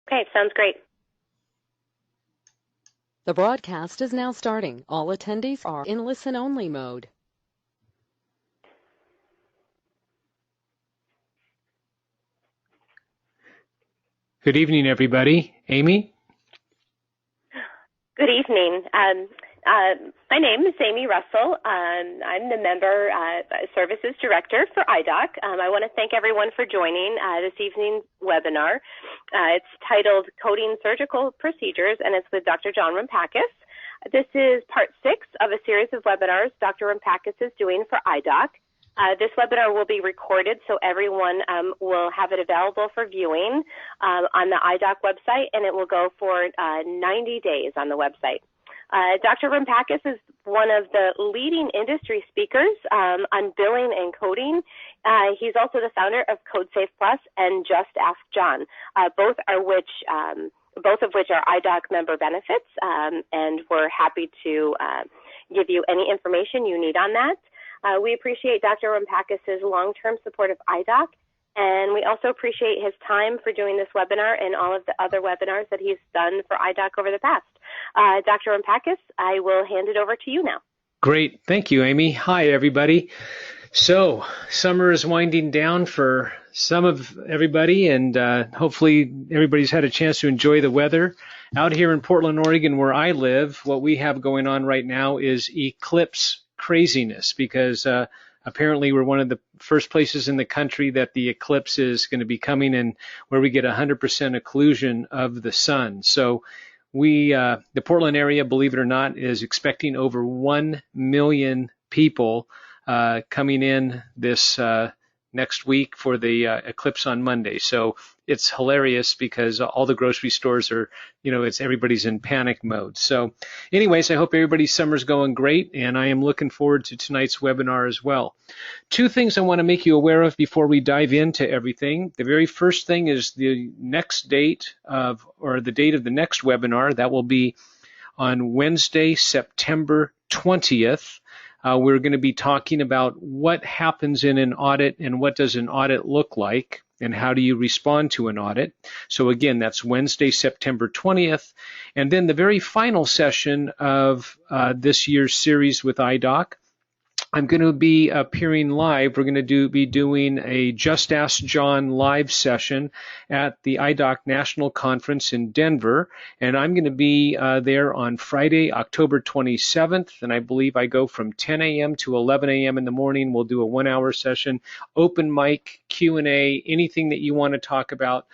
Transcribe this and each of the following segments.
Okay, sounds great. The broadcast is now starting. All attendees are in listen-only mode. Good evening, everybody. Amy? Good evening. My name is Amy Russell. I'm the Member Services Director for IDOC. I want to thank everyone for joining this evening's webinar. It's titled Coding Surgical Procedures, and it's with Dr. John Rumpakis. This is part 6 of a series of webinars Dr. Rumpakis is doing for IDOC. This webinar will be recorded, so everyone will have it available for viewing on the IDOC website, and it will go for 90 days on the website. Dr. Rumpakis is one of the leading industry speakers on billing and coding. He's also the founder of CodeSafe Plus and Just Ask John, both of which are IDOC member benefits, and we're happy to give you any information you need on that. We appreciate Dr. Rumpakis' long-term support of IDOC, and we also appreciate his time for doing this webinar and all of the other webinars that he's done for IDOC over the past. Dr. Rumpakis, I will hand it over to you now. Great. Thank you, Amy. Hi, everybody. So, summer is winding down for some of everybody, and hopefully everybody's had a chance to enjoy the weather. Out here in Portland, Oregon, where I live, what we have going on right now is eclipse craziness, because apparently we're one of the first places in the country that the eclipse is going to be coming, and where we get 100% occlusion of the sun. So we, the Portland area, believe it or not, is expecting over 1 million people coming in this next week for the eclipse on Monday. So it's hilarious because all the grocery stores are, everybody's in panic mode. So anyways, I hope everybody's summer's going great, and I am looking forward to tonight's webinar as well. 2 things I want to make you aware of before we dive into everything. The very first thing is the next date the date of the next webinar. That will be on Wednesday, September 20th. We're going to be talking about what happens in an audit and what does an audit look like and how do you respond to an audit. So again, that's Wednesday, September 20th. And then the very final session of this year's series with IDOC, I'm going to be appearing live. We're going to be doing a Just Ask John live session at the IDOC National Conference in Denver, and I'm going to be there on Friday, October 27th, and I believe I go from 10 a.m. to 11 a.m. in the morning. We'll do a 1-hour session, open mic, Q&A, anything that you want to talk about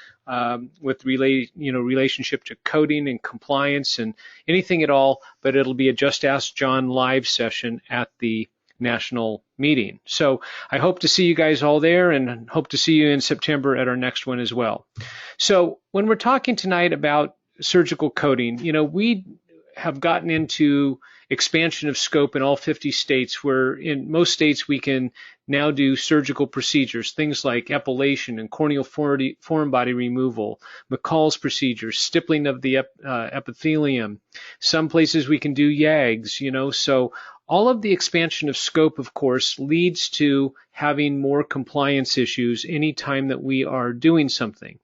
with relationship to coding and compliance and anything at all, but it'll be a Just Ask John live session at the national meeting. So I hope to see you guys all there, and hope to see you in September at our next one as well. So when we're talking tonight about surgical coding, we have gotten into expansion of scope in all 50 states, where in most states we can now do surgical procedures, things like epilation and corneal foreign body removal, McCall's procedures, stippling of the epithelium. Some places we can do YAGs, so all of the expansion of scope, of course, leads to having more compliance issues anytime that we are doing something.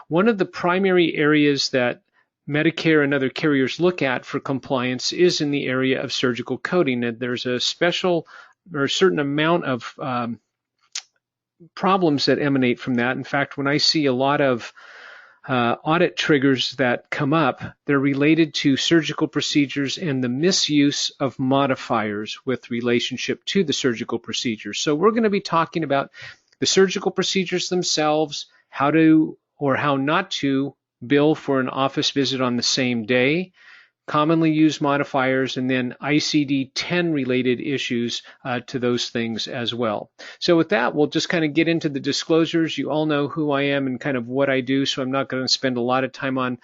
One of the primary areas that Medicare and other carriers look at for compliance is in the area of surgical coding, and there's a special or a certain amount of problems that emanate from that. In fact, when I see a lot of audit triggers that come up, they're related to surgical procedures and the misuse of modifiers with relationship to the surgical procedures. So we're going to be talking about the surgical procedures themselves, how to or how not to bill for an office visit on the same day, commonly used modifiers, and then ICD-10 related issues to those things as well. So with that, we'll just kind of get into the disclosures. You all know who I am and kind of what I do, so I'm not going to spend a lot of time on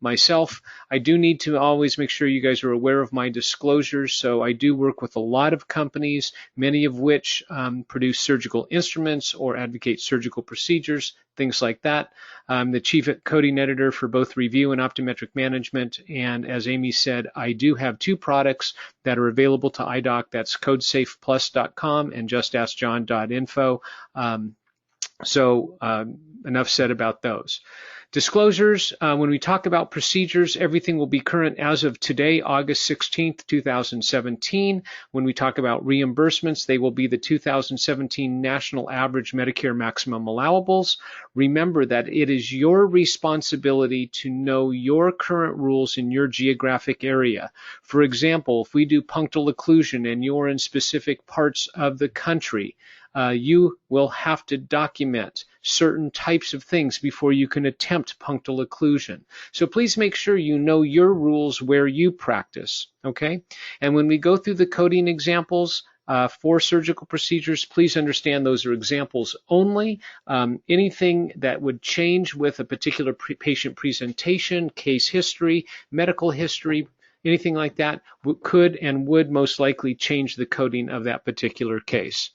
myself. I do need to always make sure you guys are aware of my disclosures. So I do work with a lot of companies, many of which produce surgical instruments or advocate surgical procedures, things like that. I'm the chief coding editor for both Review and Optometric Management. And as Amy said, I do have 2 products that are available to IDOC. That's codesafeplus.com and justaskjohn.info. So enough said about those. Disclosures, when we talk about procedures, everything will be current as of today, August 16th, 2017. When we talk about reimbursements, they will be the 2017 National Average Medicare Maximum Allowables. Remember that it is your responsibility to know your current rules in your geographic area. For example, if we do punctal occlusion and you're in specific parts of the country, you will have to document certain types of things before you can attempt punctal occlusion. So please make sure you know your rules where you practice, okay? And when we go through the coding examples for surgical procedures, please understand those are examples only. Anything that would change with a particular patient presentation, case history, medical history, anything like that could and would most likely change the coding of that particular case.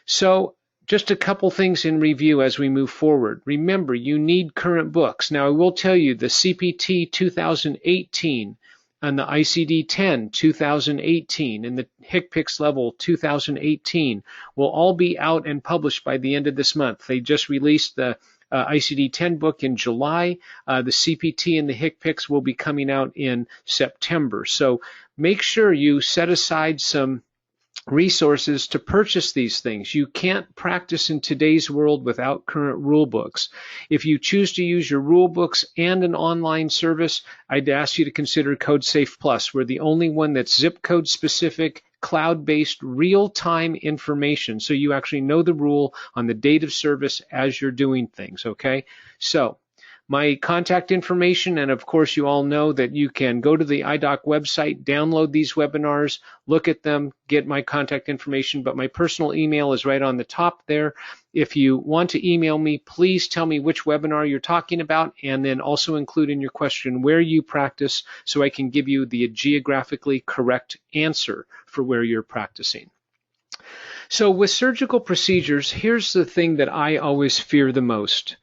So just a couple things in review as we move forward. Remember, you need current books. Now, I will tell you the CPT 2018 and the ICD-10 2018 and the HCPCS level 2018 will all be out and published by the end of this month. They just released the ICD-10 book in July. The CPT and the HCPCS will be coming out in September. So make sure you set aside some resources to purchase these things. You can't practice in today's world without current rule books. If you choose to use your rule books and an online service, I'd ask you to consider CodeSafe Plus. We're the only one that's zip code specific, cloud-based, real-time information, so you actually know the rule on the date of service as you're doing things, okay? So my contact information, and of course you all know that you can go to the IDOC website, download these webinars, look at them, get my contact information, but my personal email is right on the top there. If you want to email me, please tell me which webinar you're talking about, and then also include in your question where you practice so I can give you the geographically correct answer for where you're practicing. So with surgical procedures, here's the thing that I always fear the most.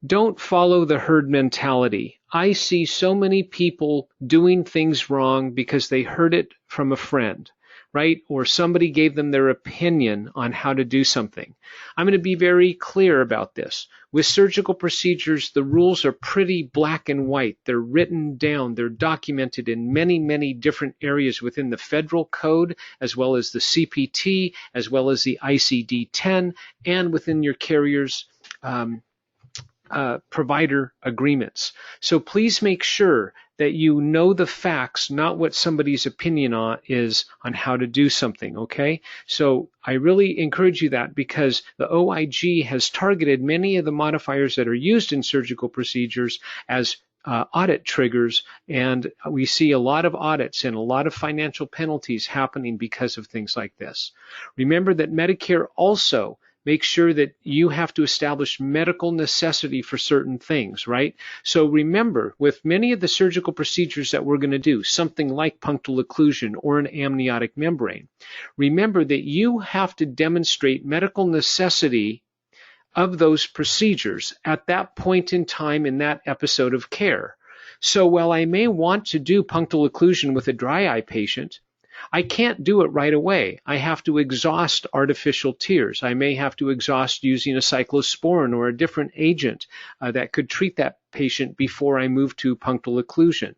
Don't follow the herd mentality. I see so many people doing things wrong because they heard it from a friend, right? Or somebody gave them their opinion on how to do something. I'm going to be very clear about this. With surgical procedures, the rules are pretty black and white. They're written down. They're documented in many, many different areas within the federal code, as well as the CPT, as well as the ICD-10, and within your carrier's provider agreements. So please make sure that you know the facts, not what somebody's opinion is on how to do something, okay? So I really encourage you that, because the OIG has targeted many of the modifiers that are used in surgical procedures as audit triggers, and we see a lot of audits and a lot of financial penalties happening because of things like this. Remember that Medicare also make sure that you have to establish medical necessity for certain things, right? So remember, with many of the surgical procedures that we're going to do, something like punctal occlusion or an amniotic membrane, remember that you have to demonstrate medical necessity of those procedures at that point in time in that episode of care. So while I may want to do punctal occlusion with a dry eye patient, I can't do it right away. I have to exhaust artificial tears. I may have to exhaust using a cyclosporin or a different agent that could treat that patient before I move to punctal occlusion.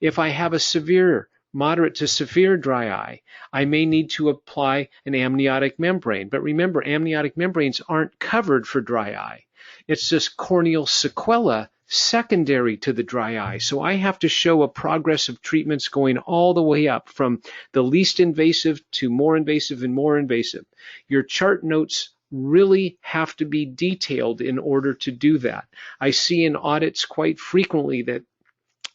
If I have a severe, moderate to severe dry eye, I may need to apply an amniotic membrane. But remember, amniotic membranes aren't covered for dry eye. It's just corneal sequela secondary to the dry eye. So I have to show a progress of treatments going all the way up from the least invasive to more invasive and more invasive. Your chart notes really have to be detailed in order to do that. I see in audits quite frequently that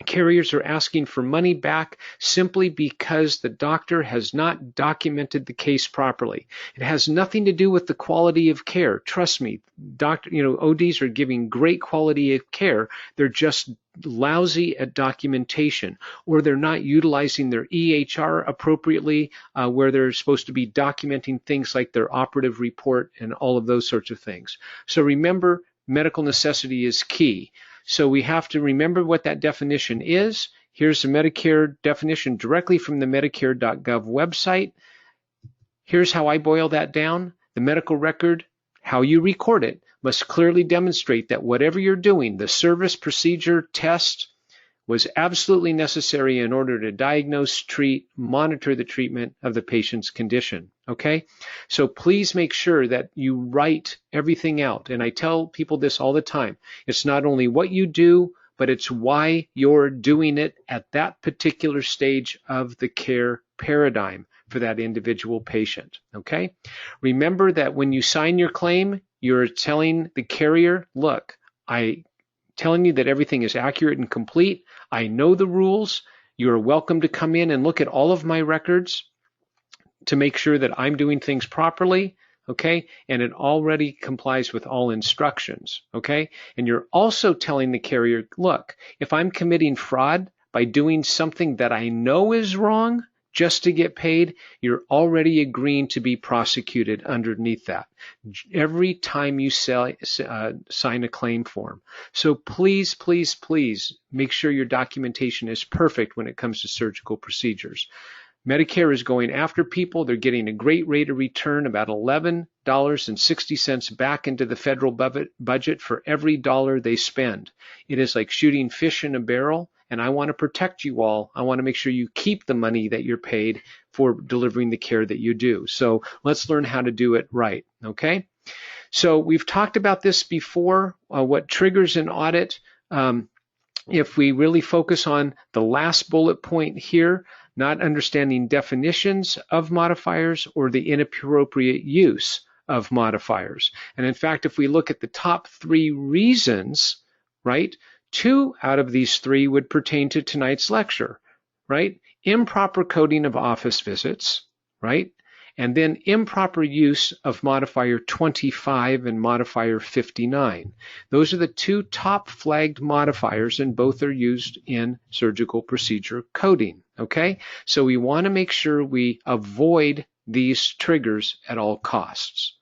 carriers are asking for money back simply because the doctor has not documented the case properly. It has nothing to do with the quality of care. Trust me, ODs are giving great quality of care. They're just lousy at documentation, or they're not utilizing their EHR appropriately, where they're supposed to be documenting things like their operative report and all of those sorts of things. So remember, medical necessity is key. So we have to remember what that definition is. Here's the Medicare definition directly from the Medicare.gov website. Here's how I boil that down. The medical record, how you record it, must clearly demonstrate that whatever you're doing, the service, procedure, test, was absolutely necessary in order to diagnose, treat, monitor the treatment of the patient's condition. Okay? So please make sure that you write everything out. And I tell people this all the time. It's not only what you do, but it's why you're doing it at that particular stage of the care paradigm for that individual patient. Okay? Remember that when you sign your claim, you're telling the carrier, look, I telling you that everything is accurate and complete. I know the rules. You are welcome to come in and look at all of my records to make sure that I'm doing things properly, okay? And it already complies with all instructions, okay? And you're also telling the carrier, look, if I'm committing fraud by doing something that I know is wrong just to get paid, you're already agreeing to be prosecuted underneath that every time you sign a claim form. So please, please, please make sure your documentation is perfect when it comes to surgical procedures. Medicare is going after people. They're getting a great rate of return, about $11.60 back into the federal budget for every dollar they spend. It is like shooting fish in a barrel, and I want to protect you all. I want to make sure you keep the money that you're paid for delivering the care that you do. So let's learn how to do it right, okay? So we've talked about this before, what triggers an audit. If we really focus on the last bullet point here, not understanding definitions of modifiers or the inappropriate use of modifiers. And in fact, if we look at the top 3 reasons, right, 2 out of these 3 would pertain to tonight's lecture, right? Improper coding of office visits, right? And then improper use of modifier 25 and modifier 59. Those are the 2 top flagged modifiers, and both are used in surgical procedure coding, okay? So we want to make sure we avoid these triggers at all costs.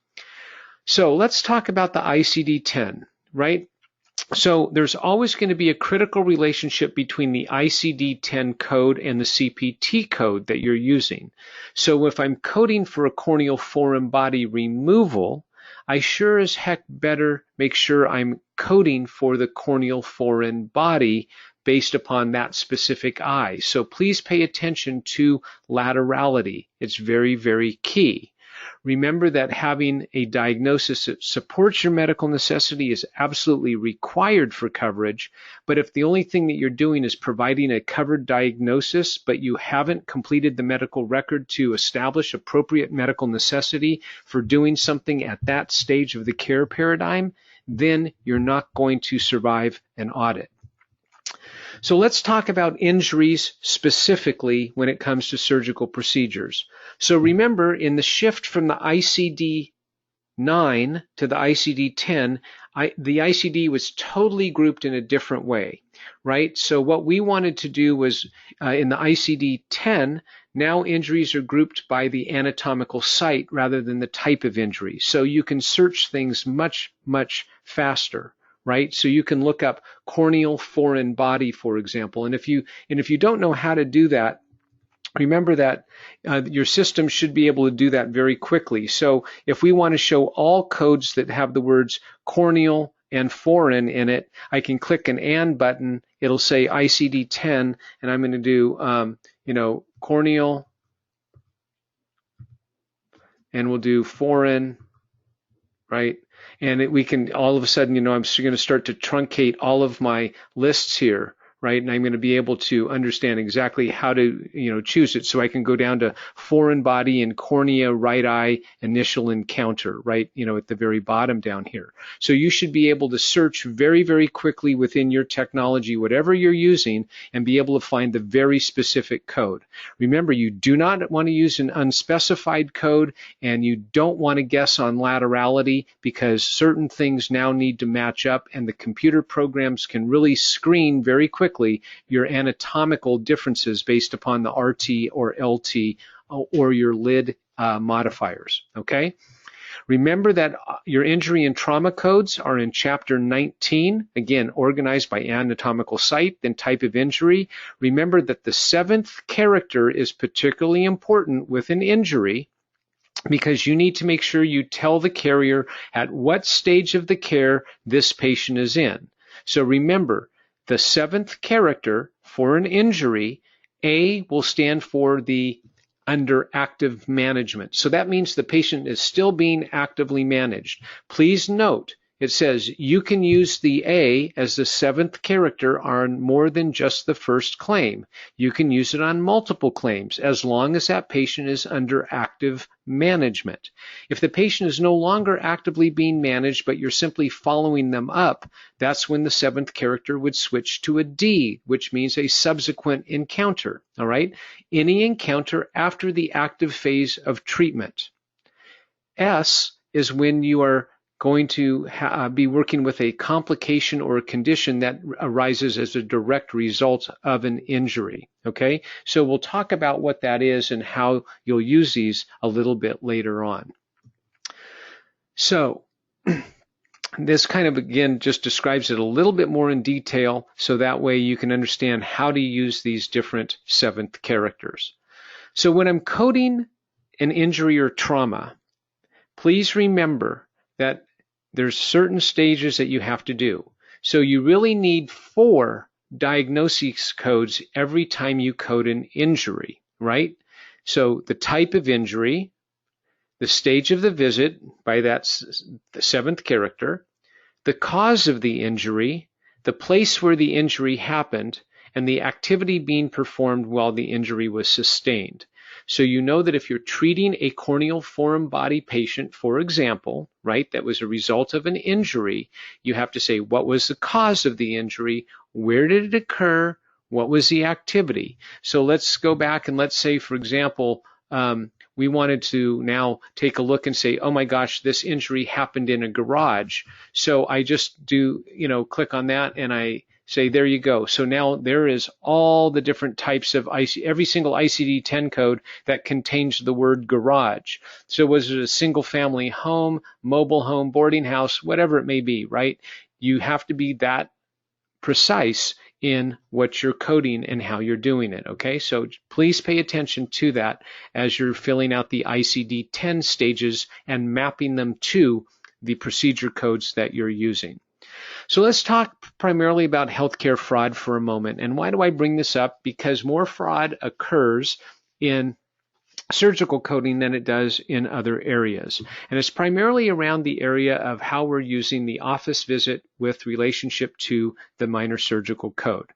So let's talk about the ICD-10, right? So there's always going to be a critical relationship between the ICD-10 code and the CPT code that you're using. So if I'm coding for a corneal foreign body removal, I sure as heck better make sure I'm coding for the corneal foreign body based upon that specific eye. So please pay attention to laterality. It's very, very key. Remember that having a diagnosis that supports your medical necessity is absolutely required for coverage, but if the only thing that you're doing is providing a covered diagnosis, but you haven't completed the medical record to establish appropriate medical necessity for doing something at that stage of the care paradigm, then you're not going to survive an audit. So let's talk about injuries specifically when it comes to surgical procedures. So remember, in the shift from the ICD-9 to the ICD-10, the ICD was totally grouped in a different way, right? So what we wanted to do was, in the ICD-10, now injuries are grouped by the anatomical site rather than the type of injury. So you can search things much, much faster, right? So you can look up corneal foreign body, for example. And if you don't know how to do that, remember that your system should be able to do that very quickly. So if we want to show all codes that have the words corneal and foreign in it, I can click an "and" button. It'll say ICD-10, and I'm going to do, corneal, and we'll do foreign, right? And we can all of a sudden, I'm going to start to truncate all of my lists here, right? And I'm going to be able to understand exactly how to, choose it. So I can go down to foreign body and cornea, right eye, initial encounter, right? At the very bottom down here. So you should be able to search very, very quickly within your technology, whatever you're using, and be able to find the very specific code. Remember, you do not want to use an unspecified code, and you don't want to guess on laterality, because certain things now need to match up, and the computer programs can really screen very quickly your anatomical differences based upon the RT or LT or your lid modifiers, okay? Remember that your injury and trauma codes are in Chapter 19, again, organized by anatomical site, then type of injury. Remember that the 7th character is particularly important with an injury, because you need to make sure you tell the carrier at what stage of the care this patient is in. So remember, the 7th character for an injury, A, will stand for the under active management. So that means the patient is still being actively managed. Please note, it says you can use the A as the 7th character on more than just the first claim. You can use it on multiple claims as long as that patient is under active management. If the patient is no longer actively being managed, but you're simply following them up, that's when the 7th character would switch to a D, which means a subsequent encounter. All right? Any encounter after the active phase of treatment. S is when you are going to be working with a complication or a condition that arises as a direct result of an injury. Okay, so we'll talk about what that is and how you'll use these a little bit later on. So this kind of, again, just describes it a little bit more in detail, so that way you can understand how to use these different 7th characters. So when I'm coding an injury or trauma, please remember that there's certain stages that you have to do. So you really need 4 diagnosis codes every time you code an injury, right? So the type of injury, the stage of the visit, by that the 7th character, the cause of the injury, the place where the injury happened, and the activity being performed while the injury was sustained. So you know that if you're treating a corneal foreign body patient, for example, right, that was a result of an injury, you have to say, what was the cause of the injury? Where did it occur? What was the activity? So let's go back and let's say, for example, we wanted to now take a look and say, oh my gosh, this injury happened in a garage. So I just do, click on that and I say, there you go. So now there is all the different types of every single ICD-10 code that contains the word garage. So was it a single family home, mobile home, boarding house, whatever it may be, right? You have to be that precise in what you're coding and how you're doing it, okay? So please pay attention to that as you're filling out the ICD-10 stages and mapping them to the procedure codes that you're using. So let's talk primarily about healthcare fraud for a moment. And why do I bring this up? Because more fraud occurs in surgical coding than it does in other areas. And it's primarily around the area of how we're using the office visit with relationship to the minor surgical code.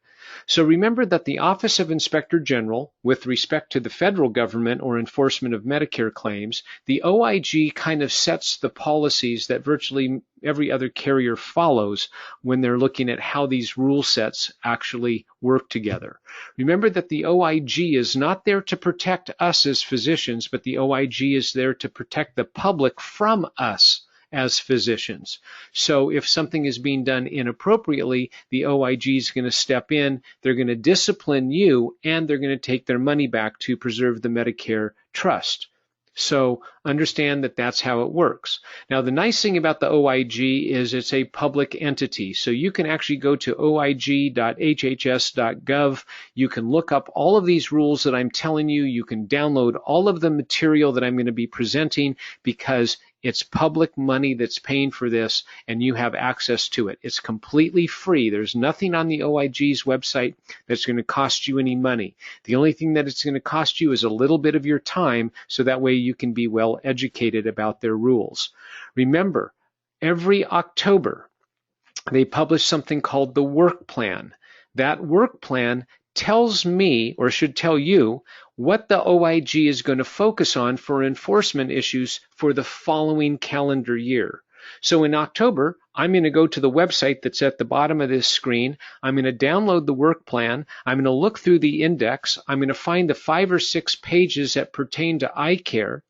So remember that the Office of Inspector General, with respect to the federal government or enforcement of Medicare claims, the OIG kind of sets the policies that virtually every other carrier follows when they're looking at how these rule sets actually work together. Remember that the OIG is not there to protect us as physicians, but the OIG is there to protect the public from us as physicians. So if something is being done inappropriately, the OIG is going to step in, they're going to discipline you, and they're going to take their money back to preserve the Medicare trust. So understand that that's how it works. Now, the nice thing about the OIG is it's a public entity. So you can actually go to oig.hhs.gov. You can look up all of these rules that I'm telling you. You can download all of the material that I'm going to be presenting because it's public money that's paying for this, and you have access to it. It's completely free. There's nothing on the OIG's website that's going to cost you any money. The only thing that it's going to cost you is a little bit of your time, so that way you can be well educated about their rules. Remember, every October, they publish something called the work plan. That work plan tells me, or should tell you, what the OIG is going to focus on for enforcement issues for the following calendar year. So in October, I'm going to go to the website that's at the bottom of this screen. I'm going to download the work plan. I'm going to look through the index. I'm going to find the 5 or 6 pages that pertain to eye care,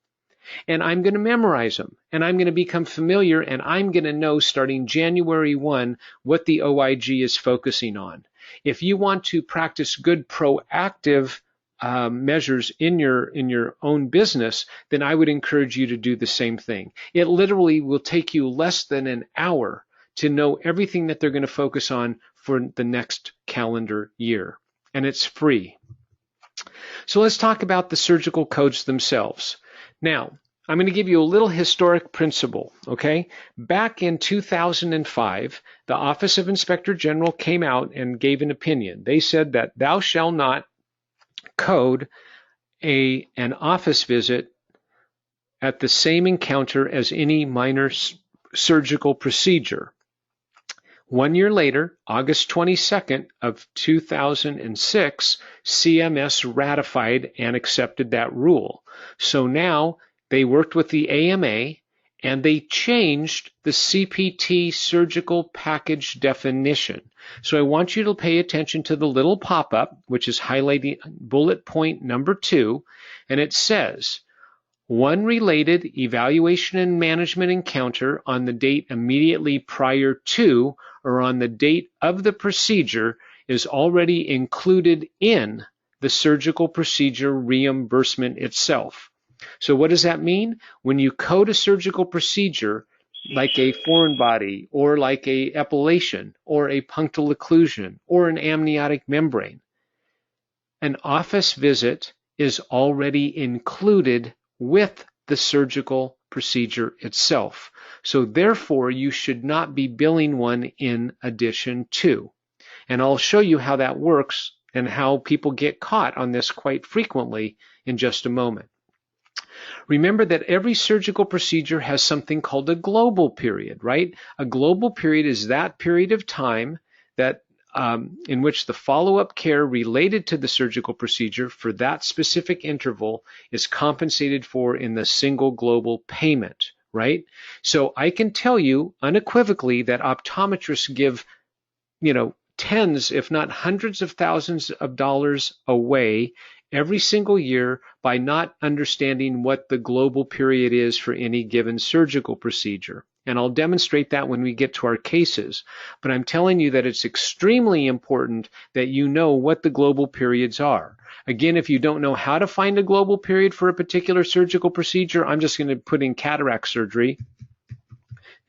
and I'm going to memorize them. And I'm going to become familiar, and I'm going to know starting January 1 what the OIG is focusing on. If you want to practice good proactive measures in your own business, then I would encourage you to do the same thing. It literally will take you less than an hour to know everything that they're going to focus on for the next calendar year, and it's free. So let's talk about the surgical codes themselves. Now, I'm going to give you a little historic principle, okay? Back in 2005, the Office of Inspector General came out and gave an opinion. They said that thou shalt not code an office visit at the same encounter as any minor surgical procedure. 1 year later, August 22nd of 2006, CMS ratified and accepted that rule. So now they worked with the AMA and they changed the CPT surgical package definition. So I want you to pay attention to the little pop-up, which is highlighting bullet point number 2, and it says, one related evaluation and management encounter on the date immediately prior to or on the date of the procedure is already included in the surgical procedure reimbursement itself. So what does that mean? When you code a surgical procedure like a foreign body or like a epilation or a punctal occlusion or an amniotic membrane, an office visit is already included with the surgical procedure itself. So therefore, you should not be billing one in addition to. And I'll show you how that works and how people get caught on this quite frequently in just a moment. Remember that every surgical procedure has something called a global period, right? A global period is that period of time that in which the follow-up care related to the surgical procedure for that specific interval is compensated for in the single global payment, right? So I can tell you unequivocally that optometrists give, tens, if not hundreds of thousands of dollars away every single year by not understanding what the global period is for any given surgical procedure. And I'll demonstrate that when we get to our cases. But I'm telling you that it's extremely important that you know what the global periods are. Again, if you don't know how to find a global period for a particular surgical procedure, I'm just going to put in cataract surgery.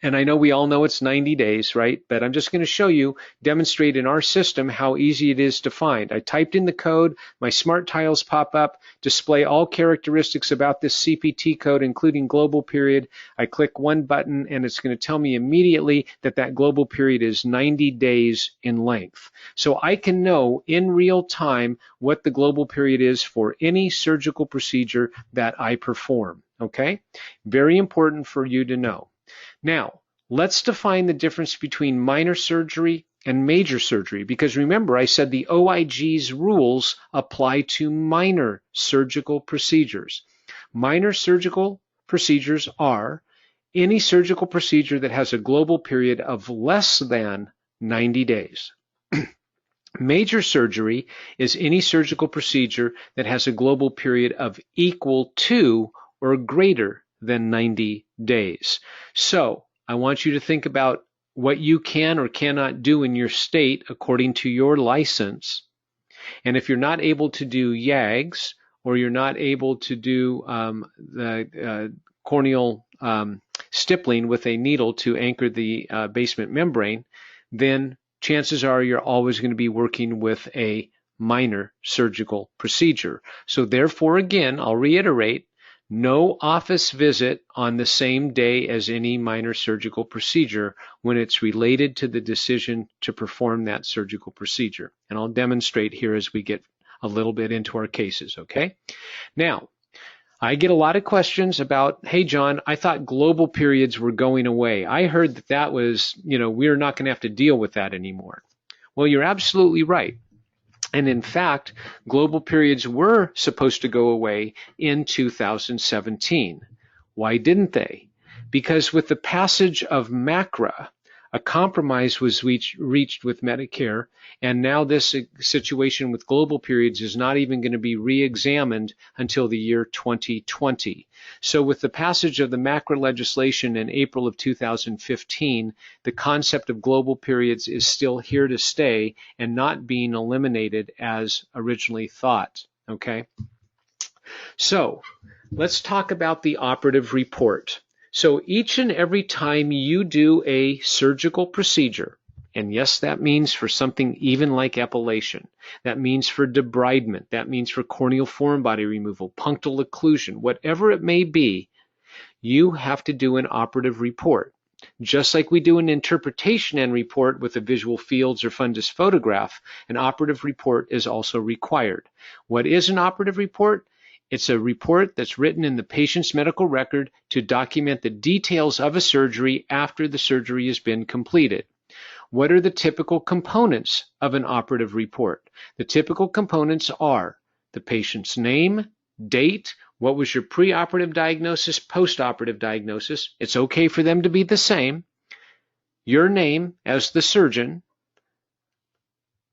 And I know we all know it's 90 days, right? But I'm just going to show you, demonstrate in our system how easy it is to find. I typed in the code, my smart tiles pop up, display all characteristics about this CPT code, including global period. I click one button and it's going to tell me immediately that that global period is 90 days in length. So I can know in real time what the global period is for any surgical procedure that I perform, okay? Very important for you to know. Now, let's define the difference between minor surgery and major surgery, because remember I said the OIG's rules apply to minor surgical procedures. Minor surgical procedures are any surgical procedure that has a global period of less than 90 days. Major surgery is any surgical procedure that has a global period of equal to or greater than 90 days. So I want you to think about what you can or cannot do in your state according to your license. And if you're not able to do YAGs or you're not able to do the corneal stippling with a needle to anchor the basement membrane, then chances are you're always going to be working with a minor surgical procedure. So therefore, again, I'll reiterate, no office visit on the same day as any minor surgical procedure when it's related to the decision to perform that surgical procedure. And I'll demonstrate here as we get a little bit into our cases, okay? Now, I get a lot of questions about, hey, John, I thought global periods were going away. I heard that that was, we're not going to have to deal with that anymore. Well, you're absolutely right. And in fact, global periods were supposed to go away in 2017. Why didn't they? Because with the passage of MACRA, a compromise was reached with Medicare, and now this situation with global periods is not even going to be re-examined until the year 2020. So with the passage of the MACRA legislation in April of 2015, the concept of global periods is still here to stay and not being eliminated as originally thought, okay? So let's talk about the operative report. So each and every time you do a surgical procedure, and yes, that means for something even like epilation, that means for debridement, that means for corneal foreign body removal, punctal occlusion, whatever it may be, you have to do an operative report. Just like we do an interpretation and report with the visual fields or fundus photograph, an operative report is also required. What is an operative report? It's a report that's written in the patient's medical record to document the details of a surgery after the surgery has been completed. What are the typical components of an operative report? The typical components are the patient's name, date, what was your preoperative diagnosis, postoperative diagnosis. It's okay for them to be the same. Your name as the surgeon.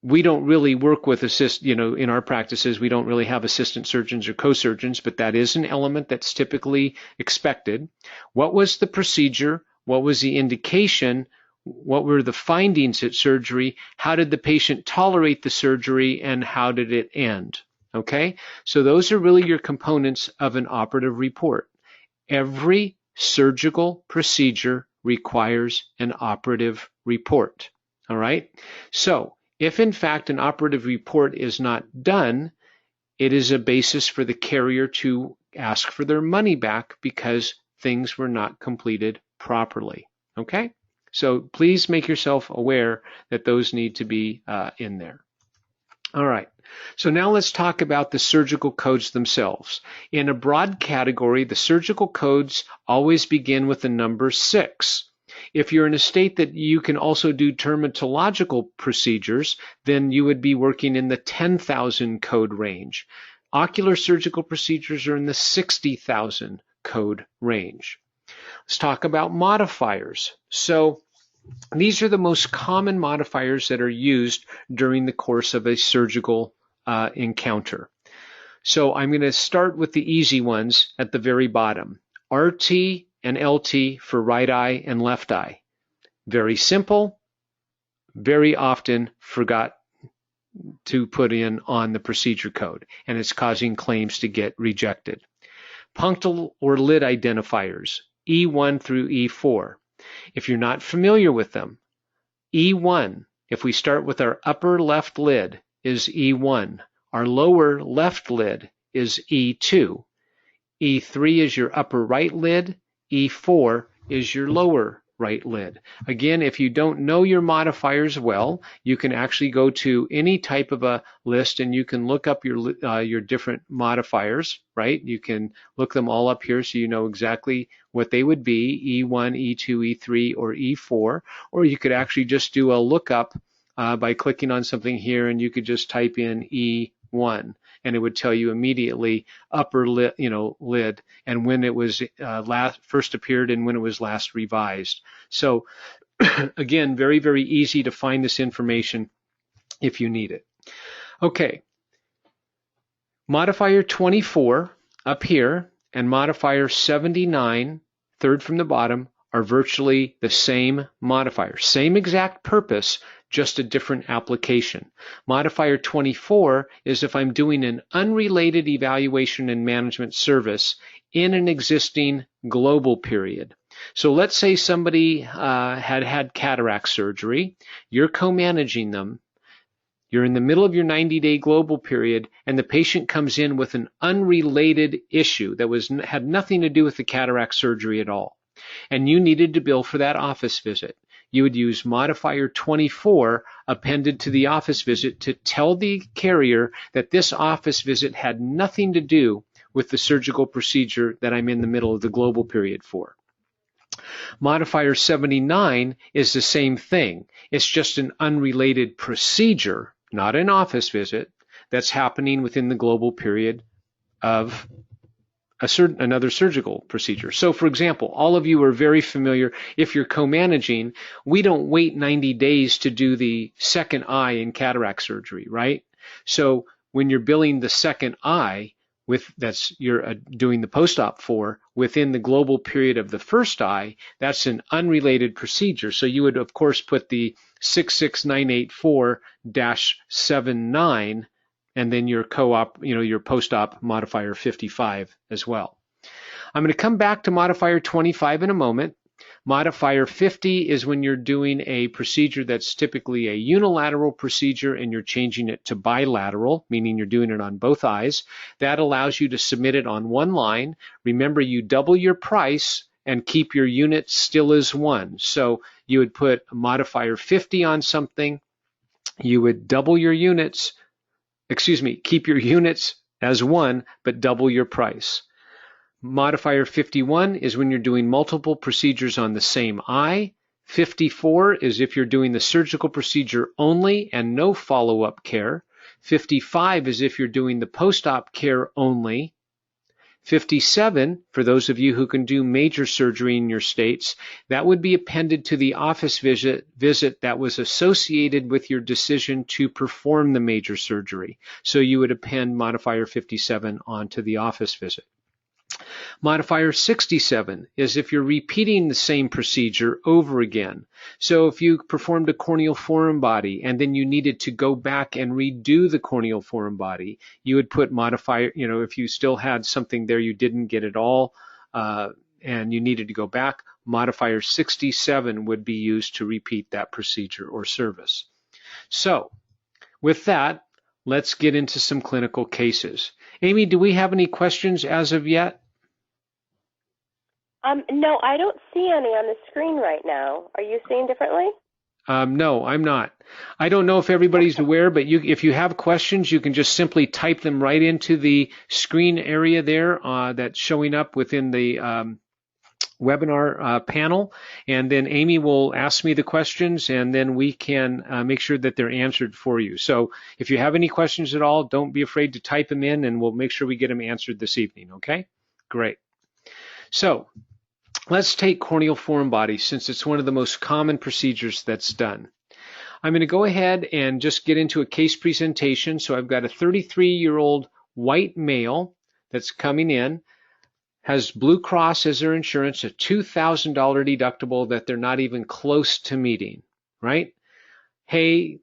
We don't really work with in our practices, we don't really have assistant surgeons or co-surgeons, but that is an element that's typically expected. What was the procedure? What was the indication? What were the findings at surgery? How did the patient tolerate the surgery, and how did it end? Okay, so those are really your components of an operative report. Every surgical procedure requires an operative report. All right, so if in fact an operative report is not done, it is a basis for the carrier to ask for their money back because things were not completed properly. Okay, so please make yourself aware that those need to be in there. All right, so now let's talk about the surgical codes themselves. In a broad category, the surgical codes always begin with the number 6. If you're in a state that you can also do dermatological procedures, then you would be working in the 10,000 code range. Ocular surgical procedures are in the 60,000 code range. Let's talk about modifiers. So these are the most common modifiers that are used during the course of a surgical encounter. So I'm going to start with the easy ones at the very bottom. RT and LT for right eye and left eye. Very simple, very often forgot to put in on the procedure code, and it's causing claims to get rejected. Punctal or lid identifiers, E1 through E4. If you're not familiar with them, E1, if we start with our upper left lid, is E1. Our lower left lid is E2. E3 is your upper right lid. E4 is your lower right lid. Again, if you don't know your modifiers well, you can actually go to any type of a list and you can look up your different modifiers, right? You can look them all up here so you know exactly what they would be, E1, E2, E3, or E4, or you could actually just do a lookup by clicking on something here and you could just type in E1. And it would tell you immediately upper lid, lid, and when it was first appeared and when it was last revised. So again, very, very easy to find this information if you need it. Okay, modifier 24 up here and modifier 79, third from the bottom, are virtually the same modifier, same exact purpose, just a different application. Modifier 24 is if I'm doing an unrelated evaluation and management service in an existing global period. So let's say somebody had cataract surgery, you're co-managing them, you're in the middle of your 90-day global period, and the patient comes in with an unrelated issue that had nothing to do with the cataract surgery at all, and you needed to bill for that office visit. You would use modifier 24 appended to the office visit to tell the carrier that this office visit had nothing to do with the surgical procedure that I'm in the middle of the global period for. Modifier 79 is the same thing. It's just an unrelated procedure, not an office visit, that's happening within the global period of another surgical procedure. So for example, all of you are very familiar, if you're co-managing, we don't wait 90 days to do the second eye in cataract surgery, right? So when you're billing the second eye, you're doing the post-op for, within the global period of the first eye, that's an unrelated procedure. So you would of course put the 66984-79 and then your your post-op modifier 55 as well. I'm going to come back to modifier 25 in a moment, Modifier 50 is when you're doing a procedure that's typically a unilateral procedure and you're changing it to bilateral, meaning you're doing it on both eyes. That allows you to submit it on one line. Remember, you double your price and keep your units still as one. So you would put a modifier 50 on something. You would double your units, keep your units as one, but double your price. Modifier 51 is when you're doing multiple procedures on the same eye. 54 is if you're doing the surgical procedure only and no follow-up care. 55 is if you're doing the post-op care only. 57, for those of you who can do major surgery in your states, that would be appended to the office visit that was associated with your decision to perform the major surgery. So you would append modifier 57 onto the office visit. Modifier 67 is if you're repeating the same procedure over again. So if you performed a corneal foreign body and then you needed to go back and redo the corneal foreign body, you would put modifier, if you still had something there you didn't get at all and you needed to go back, modifier 67 would be used to repeat that procedure or service. So with that, let's get into some clinical cases. Amy, do we have any questions as of yet? No, I don't see any on the screen right now. Are you seeing differently? No, I'm not. I don't know if everybody's aware, but if you have questions, you can just simply type them right into the screen area there that's showing up within the webinar panel. And then Amy will ask me the questions, and then we can make sure that they're answered for you. So if you have any questions at all, don't be afraid to type them in, and we'll make sure we get them answered this evening, okay? Great. So let's take corneal foreign body since it's one of the most common procedures that's done. I'm going to go ahead and just get into a case presentation. So I've got a 33-year-old white male that's coming in, has Blue Cross as their insurance, a $2,000 deductible that they're not even close to meeting, right? He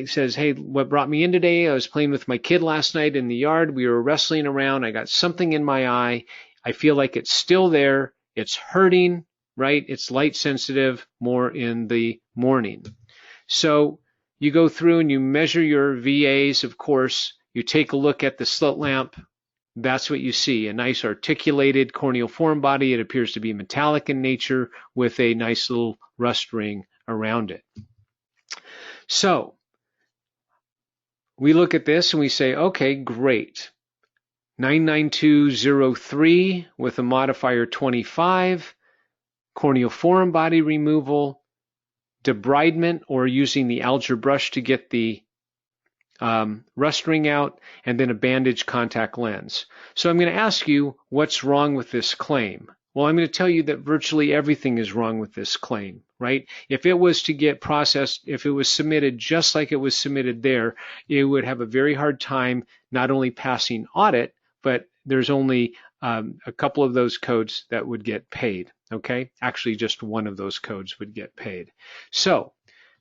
says, hey, what brought me in today? I was playing with my kid last night in the yard. We were wrestling around. I got something in my eye. I feel like it's still there. It's hurting, right? It's light sensitive more in the morning. So you go through and you measure your VAs, of course. You take a look at the slit lamp. That's what you see, a nice articulated corneal foreign body. It appears to be metallic in nature with a nice little rust ring around it. So we look at this and we say, okay, great. 99203 with a modifier 25, corneal foreign body removal, debridement or using the algae brush to get the rust ring out, and then a bandage contact lens. So I'm going to ask you, what's wrong with this claim? Well, I'm going to tell you that virtually everything is wrong with this claim, right? If it was to get processed, if it was submitted just like it was submitted there, it would have a very hard time not only passing audit, but there's only a couple of those codes that would get paid, okay? Actually, just one of those codes would get paid. So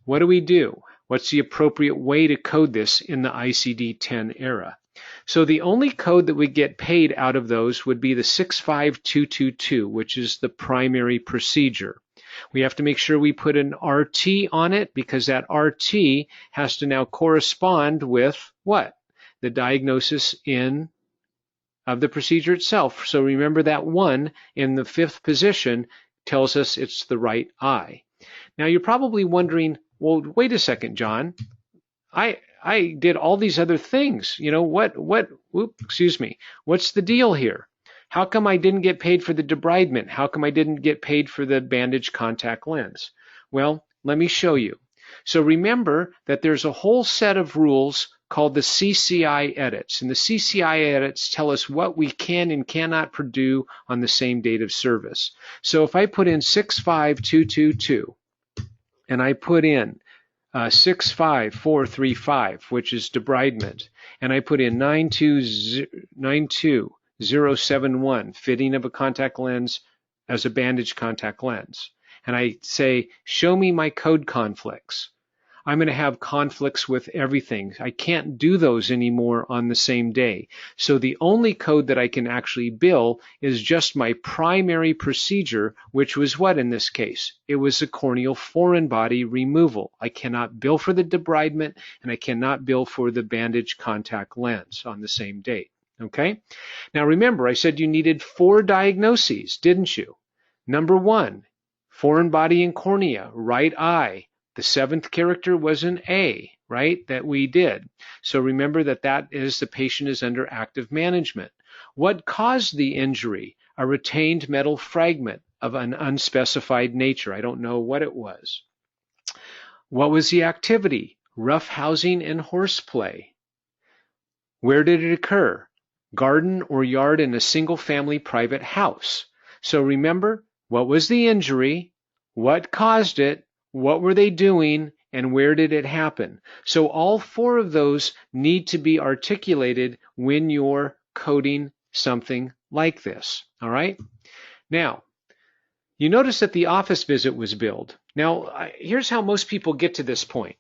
what do? What's the appropriate way to code this in the ICD-10 era? So the only code that would get paid out of those would be the 65222, which is the primary procedure. We have to make sure we put an RT on it because that RT has to now correspond with what? The diagnosis of the procedure itself. So remember that 1 in the 5th position tells us it's the right eye. Now you're probably wondering, well, wait a second, John. I did all these other things. What's the deal here? How come I didn't get paid for the debridement? How come I didn't get paid for the bandage contact lens? Well, let me show you. So remember that there's a whole set of rules called the Cci Edits. And the Cci Edits tell us what we can and cannot produce on the same date of service. So if I put in 65222 and I put in 65435, which is debridement, and I put in 92071, fitting of a contact lens as a bandage contact lens, and I say, show me my code conflicts, I'm going to have conflicts with everything. I can't do those anymore on the same day. So the only code that I can actually bill is just my primary procedure, which was what in this case? It was a corneal foreign body removal. I cannot bill for the debridement, and I cannot bill for the bandage contact lens on the same date. Okay? Now remember, I said you needed 4 diagnoses, didn't you? Number 1, foreign body and cornea, right eye. The 7th character was an A, right, that we did. So remember that is the patient is under active management. What caused the injury? A retained metal fragment of an unspecified nature. I don't know what it was. What was the activity? Rough housing and horseplay. Where did it occur? Garden or yard in a single-family private house. So remember, what was the injury? What caused it? What were they doing? And where did it happen? So all 4 of those need to be articulated when you're coding something like this. All right? Now, you notice that the office visit was billed. Now, here's how most people get to this point.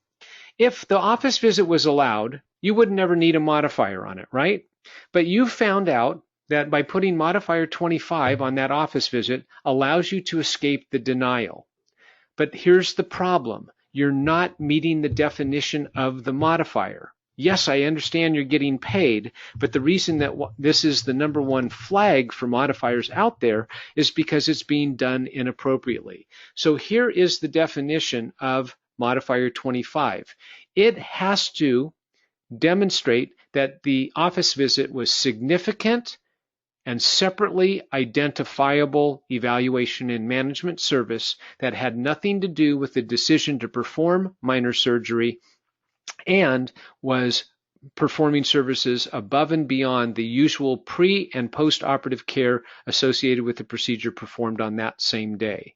If the office visit was allowed, you would never need a modifier on it, right? But you found out that by putting modifier 25 on that office visit allows you to escape the denial. But here's the problem. You're not meeting the definition of the modifier. Yes, I understand you're getting paid, but the reason that this is the number 1 flag for modifiers out there is because it's being done inappropriately. So here is the definition of modifier 25. It has to demonstrate that the office visit was significant and separately identifiable evaluation and management service that had nothing to do with the decision to perform minor surgery and was performing services above and beyond the usual pre- and post-operative care associated with the procedure performed on that same day.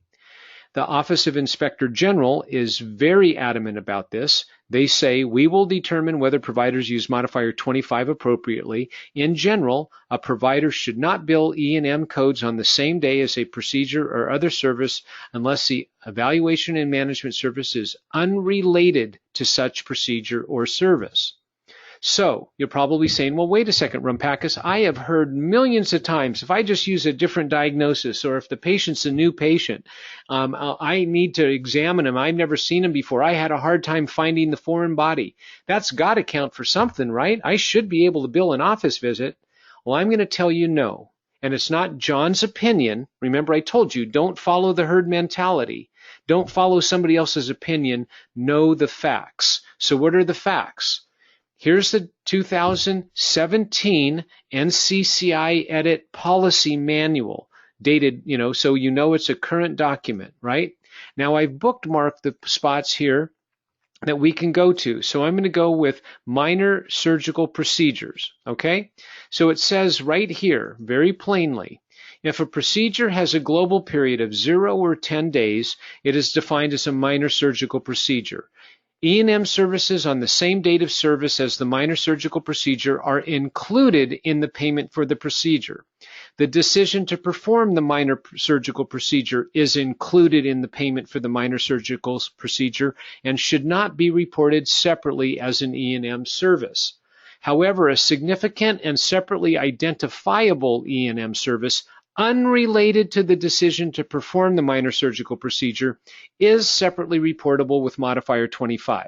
The Office of Inspector General is very adamant about this. They say, we will determine whether providers use modifier 25 appropriately. In general, a provider should not bill E&M codes on the same day as a procedure or other service unless the evaluation and management service is unrelated to such procedure or service. So you're probably saying, well, wait a second, Rumpakis, I have heard millions of times, if I just use a different diagnosis or if the patient's a new patient, I need to examine him. I've never seen him before. I had a hard time finding the foreign body. That's got to count for something, right? I should be able to bill an office visit. Well, I'm going to tell you no. And it's not John's opinion. Remember, I told you, don't follow the herd mentality. Don't follow somebody else's opinion. Know the facts. So what are the facts? Here's the 2017 NCCI Edit Policy Manual, dated, so it's a current document, right? Now I've bookmarked the spots here that we can go to. So I'm going to go with minor surgical procedures, okay? So it says right here, very plainly, if a procedure has a global period of 0 or 10 days, it is defined as a minor surgical procedure. E&M services on the same date of service as the minor surgical procedure are included in the payment for the procedure. The decision to perform the minor surgical procedure is included in the payment for the minor surgical procedure and should not be reported separately as an E&M service. However, a significant and separately identifiable E&M service unrelated to the decision to perform the minor surgical procedure is separately reportable with modifier 25.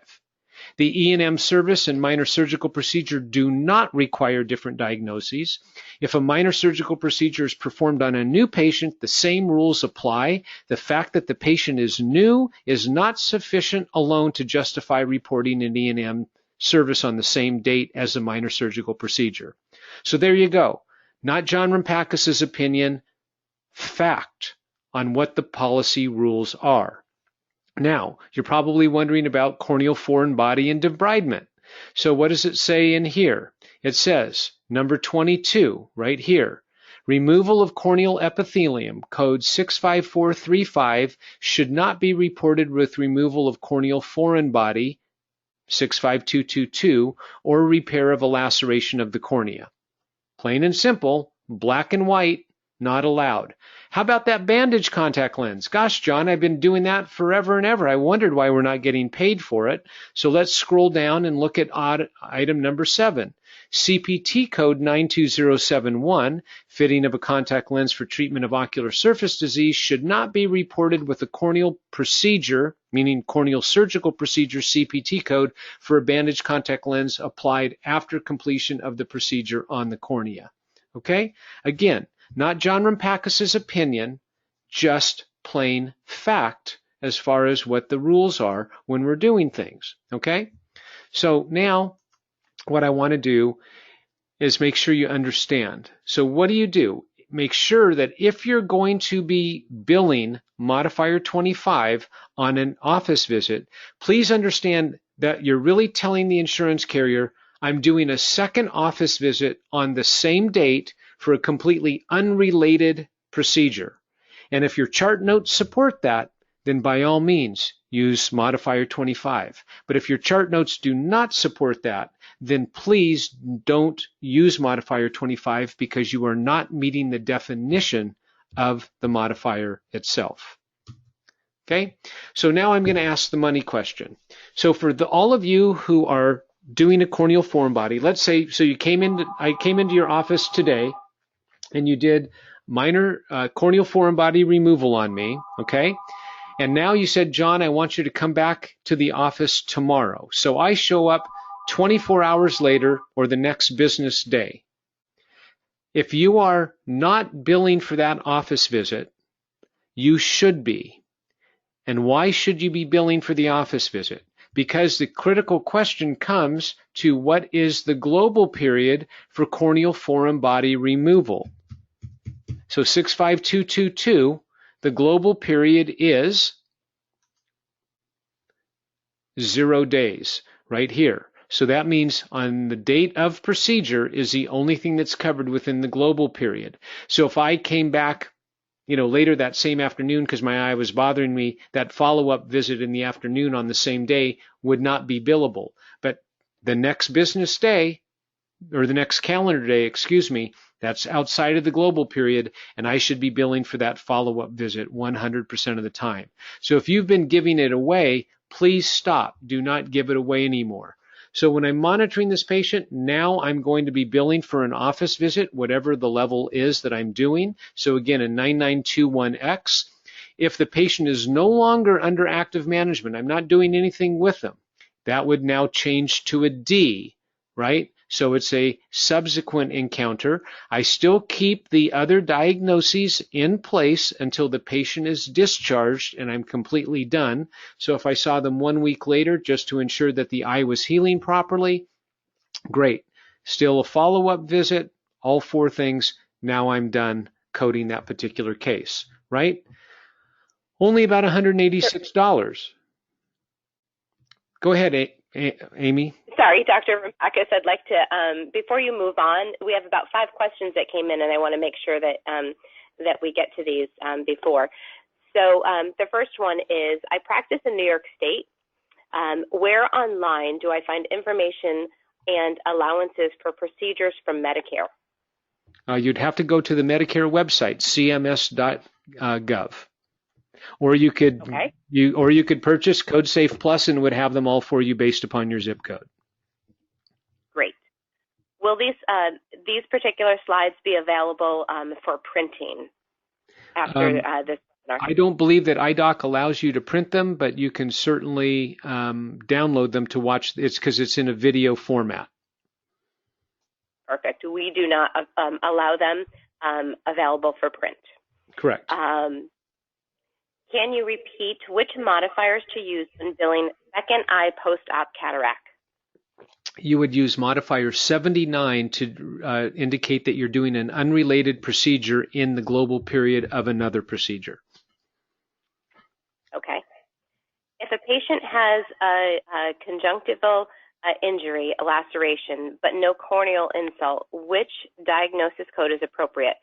The E&M service and minor surgical procedure do not require different diagnoses. If a minor surgical procedure is performed on a new patient, the same rules apply. The fact that the patient is new is not sufficient alone to justify reporting an E&M service on the same date as a minor surgical procedure. So there you go. Not John Rumpakis' opinion, fact on what the policy rules are. Now, you're probably wondering about corneal foreign body and debridement. So what does it say in here? It says, number 22, right here, removal of corneal epithelium, code 65435, should not be reported with removal of corneal foreign body, 65222, or repair of a laceration of the cornea. Plain and simple, black and white, not allowed. How about that bandage contact lens? Gosh, John, I've been doing that forever and ever. I wondered why we're not getting paid for it. So let's scroll down and look at item number 7. CPT code 92071, fitting of a contact lens for treatment of ocular surface disease, should not be reported with a corneal procedure, meaning corneal surgical procedure CPT code, for a bandage contact lens applied after completion of the procedure on the cornea. Okay? Again, not John Rumpakis' opinion, just plain fact as far as what the rules are when we're doing things. Okay? So now, what I want to do is make sure you understand. So what do? Make sure that if you're going to be billing Modifier 25 on an office visit, please understand that you're really telling the insurance carrier, I'm doing a second office visit on the same date for a completely unrelated procedure. And if your chart notes support that, then by all means, use Modifier 25. But if your chart notes do not support that, then please don't use Modifier 25 because you are not meeting the definition of the modifier itself. Okay, so now I'm going to ask the money question. So for all of you who are doing a corneal foreign body, let's say, so I came into your office today and you did minor corneal foreign body removal on me, okay? And now you said, John, I want you to come back to the office tomorrow. So I show up 24 hours later or the next business day. If you are not billing for that office visit, you should be. And why should you be billing for the office visit? Because the critical question comes to what is the global period for corneal foreign body removal. So 65222, the global period is 0 days, right here. So that means on the date of procedure is the only thing that's covered within the global period. So if I came back, later that same afternoon because my eye was bothering me, that follow-up visit in the afternoon on the same day would not be billable. But the next business day, or the next calendar day, that's outside of the global period, and I should be billing for that follow-up visit 100% of the time. So if you've been giving it away, please stop. Do not give it away anymore. So when I'm monitoring this patient, now I'm going to be billing for an office visit, whatever the level is that I'm doing. So again, a 9921X. If the patient is no longer under active management, I'm not doing anything with them, that would now change to a D, right? So it's a subsequent encounter. I still keep the other diagnoses in place until the patient is discharged and I'm completely done. So if I saw them 1 week later just to ensure that the eye was healing properly, great. Still a follow-up visit, all 4 things. Now I'm done coding that particular case, right? Only about $186. Go ahead, Amy. Sorry, Dr. Rumpakis, I'd like to, before you move on, we have about 5 questions that came in, and I want to make sure that that we get to these before. So the first one is, I practice in New York State. Where online do I find information and allowances for procedures from Medicare? You'd have to go to the Medicare website, cms.gov. Or you could you could purchase CodeSafe Plus and would have them all for you based upon your zip code. Great. Will these particular slides be available for printing after this webinar? I don't believe that IDOC allows you to print them, but you can certainly download them to watch. It's because it's in a video format. Perfect. We do not allow them available for print. Correct. Can you repeat which modifiers to use when billing second eye post-op cataract? You would use modifier 79 to indicate that you're doing an unrelated procedure in the global period of another procedure. Okay. If a patient has a conjunctival injury, a laceration, but no corneal insult, which diagnosis code is appropriate?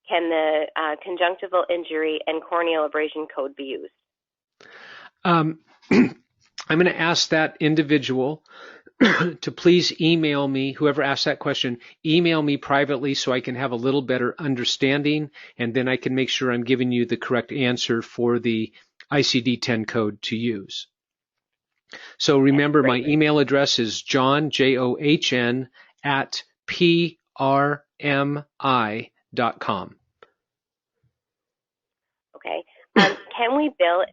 Can the conjunctival injury and corneal abrasion code be used? I'm going to ask that individual to please email me, whoever asked that question, email me privately so I can have a little better understanding, and then I can make sure I'm giving you the correct answer for the ICD-10 code to use. So remember, my email address is john, John, at prmi.com. Okay. Can we bill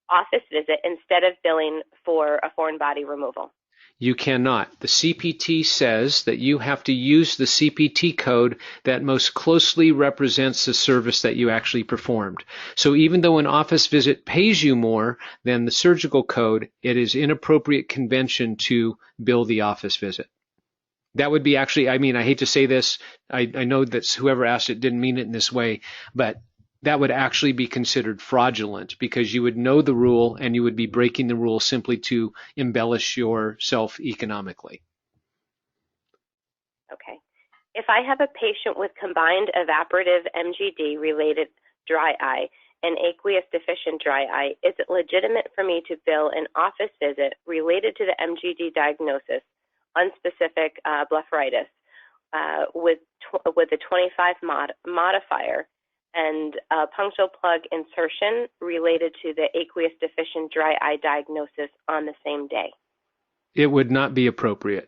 office visit instead of billing for a foreign body removal? You cannot. The CPT says that you have to use the CPT code that most closely represents the service that you actually performed. So even though an office visit pays you more than the surgical code, it is inappropriate convention to bill the office visit. That would be actually, I mean, I hate to say this, I know that whoever asked it didn't mean it in this way, but that would actually be considered fraudulent because you would know the rule and you would be breaking the rule simply to embellish yourself economically. Okay. If I have a patient with combined evaporative MGD related dry eye and aqueous deficient dry eye, is it legitimate for me to bill an office visit related to the MGD diagnosis, unspecific blepharitis, with a 25 modifier and a punctal plug insertion related to the aqueous deficient dry eye diagnosis on the same day? It would not be appropriate.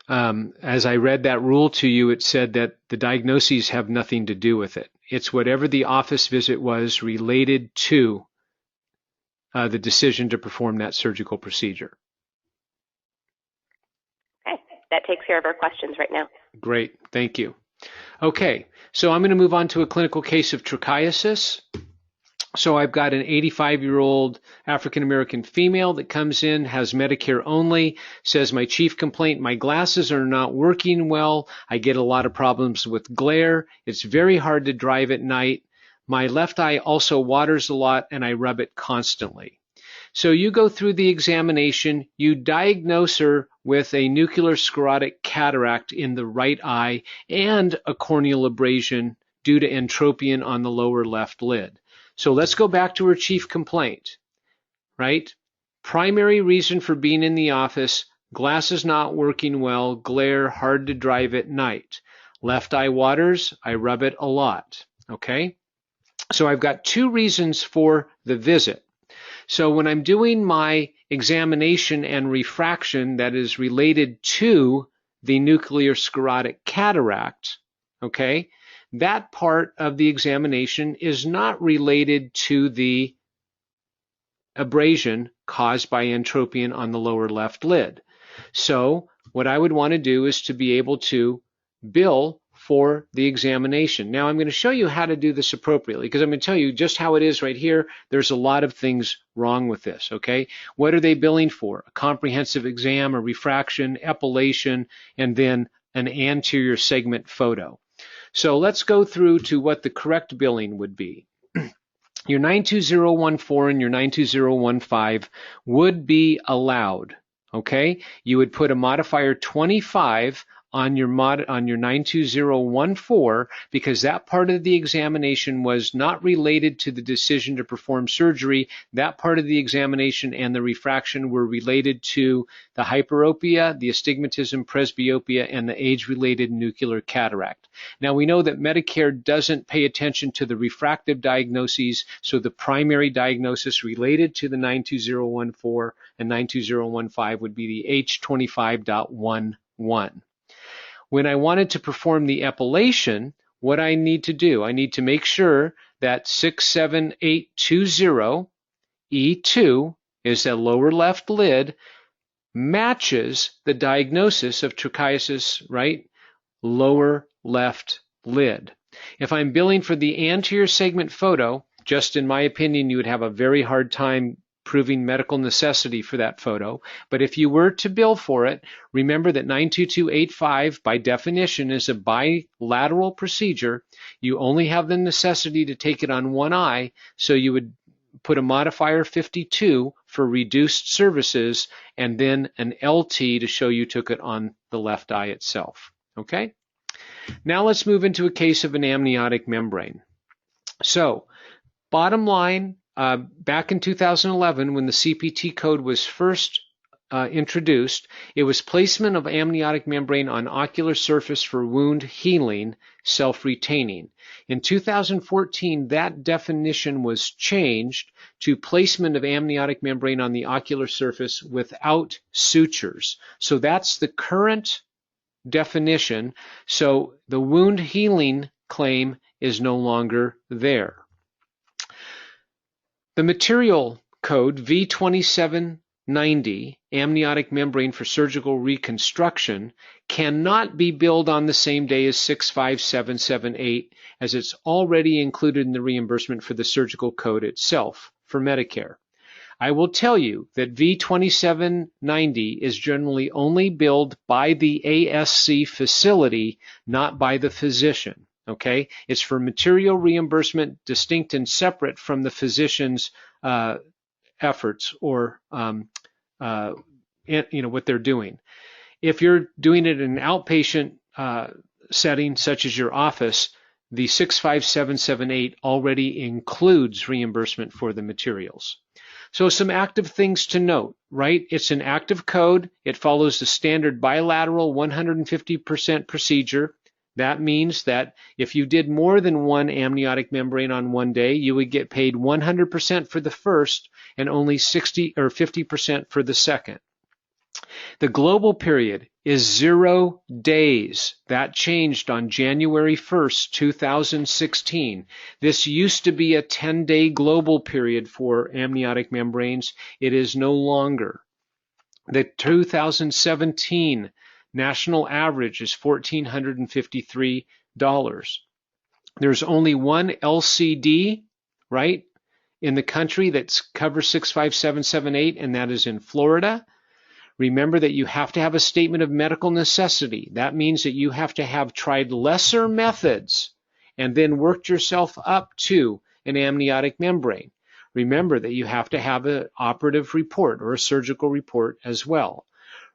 As I read that rule to you, it said that the diagnoses have nothing to do with it. It's whatever the office visit was related to the decision to perform that surgical procedure. Okay, that takes care of our questions right now. Great, thank you. Okay, so I'm going to move on to a clinical case of trichiasis. So I've got an 85-year-old African-American female that comes in, has Medicare only, says my chief complaint, my glasses are not working well. I get a lot of problems with glare. It's very hard to drive at night. My left eye also waters a lot and I rub it constantly. So you go through the examination, you diagnose her with a nuclear sclerotic cataract in the right eye and a corneal abrasion due to entropion on the lower left lid. So let's go back to her chief complaint, right? Primary reason for being in the office, glasses not working well, glare, hard to drive at night. Left eye waters, I rub it a lot, okay? So I've got two reasons for the visit. So when I'm doing my examination and refraction that is related to the nuclear sclerotic cataract, okay, that part of the examination is not related to the abrasion caused by entropion on the lower left lid. So what I would want to do is to be able to bill for the examination. Now I'm going to show you how to do this appropriately because I'm going to tell you just how it is right here. There's a lot of things wrong with this, okay? What are they billing for? A comprehensive exam, a refraction, epilation, and then an anterior segment photo. So let's go through to what the correct billing would be. Your 92014 and your 92015 would be allowed, okay? You would put a modifier 25 on your 92014 because that part of the examination was not related to the decision to perform surgery. That part of the examination and the refraction were related to the hyperopia, the astigmatism, presbyopia, and the age-related nuclear cataract. Now we know that Medicare doesn't pay attention to the refractive diagnoses, so the primary diagnosis related to the 92014 and 92015 would be the H25.11. When I wanted to perform the epilation, what I need to do, I need to make sure that 67820 E2 is the lower left lid, matches the diagnosis of trichiasis, right? Lower left lid. If I'm billing for the anterior segment photo, just in my opinion, you would have a very hard time proving medical necessity for that photo. But if you were to bill for it, remember that 92285 by definition is a bilateral procedure. You only have the necessity to take it on one eye, so you would put a modifier 52 for reduced services and then an LT to show you took it on the left eye itself. Okay? Now let's move into a case of an amniotic membrane. So, bottom line, back in 2011, when the CPT code was first introduced, it was placement of amniotic membrane on ocular surface for wound healing, self-retaining. In 2014, that definition was changed to placement of amniotic membrane on the ocular surface without sutures. So that's the current definition. So the wound healing claim is no longer there. The material code V2790, amniotic membrane for surgical reconstruction, cannot be billed on the same day as 65778, as it's already included in the reimbursement for the surgical code itself for Medicare. I will tell you that V2790 is generally only billed by the ASC facility, not by the physician. Okay, it's for material reimbursement, distinct and separate from the physician's efforts or what they're doing. If you're doing it in an outpatient setting, such as your office, the 65778 already includes reimbursement for the materials. So some active things to note, right? It's an active code. It follows the standard bilateral 150% procedure. That means that if you did more than one amniotic membrane on one day, you would get paid 100% for the first and only 60 or 50% for the second. The global period is 0 days. That changed on January 1st, 2016. This used to be a 10-day global period for amniotic membranes. It is no longer. The 2017 national average is $1,453. There's only one LCD, right, in the country that covers 65778, and that is in Florida. Remember that you have to have a statement of medical necessity. That means that you have to have tried lesser methods and then worked yourself up to an amniotic membrane. Remember that you have to have an operative report or a surgical report as well.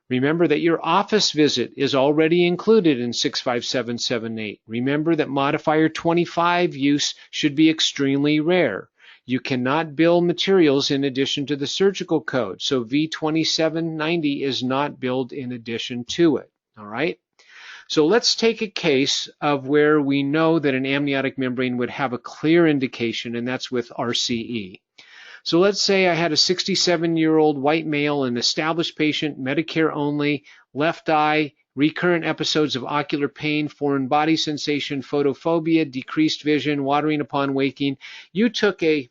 Remember that your office visit is already included in 65778. Remember that modifier 25 use should be extremely rare. You cannot bill materials in addition to the surgical code, so V2790 is not billed in addition to it. All right? So let's take a case of where we know that an amniotic membrane would have a clear indication, and that's with RCE. So let's say I had a 67-year-old white male, an established patient, Medicare only, left eye, recurrent episodes of ocular pain, foreign body sensation, photophobia, decreased vision, watering upon waking. You took a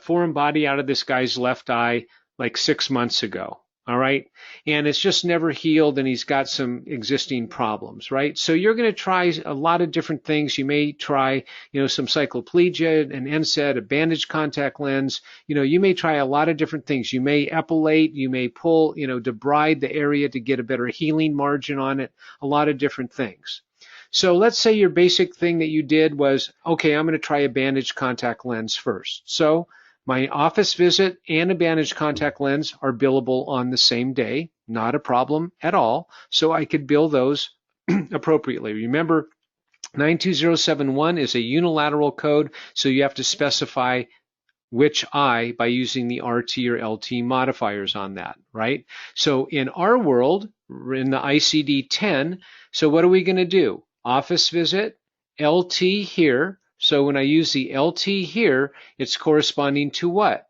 foreign body out of this guy's left eye like 6 months ago. All right. And it's just never healed, and he's got some existing problems, right? So you're going to try a lot of different things. You may try, some cycloplegia, an NSAID, a bandage contact lens. You may try a lot of different things. You may epilate, you may pull, debride the area to get a better healing margin on it, a lot of different things. So let's say your basic thing that you did was, okay, I'm going to try a bandage contact lens first. So my office visit and a bandage contact lens are billable on the same day, not a problem at all. So I could bill those appropriately. Remember, 92071 is a unilateral code, so you have to specify which eye by using the RT or LT modifiers on that, right? So in our world, in the ICD-10, so what are we going to do? Office visit, LT here. So when I use the LT here, it's corresponding to what?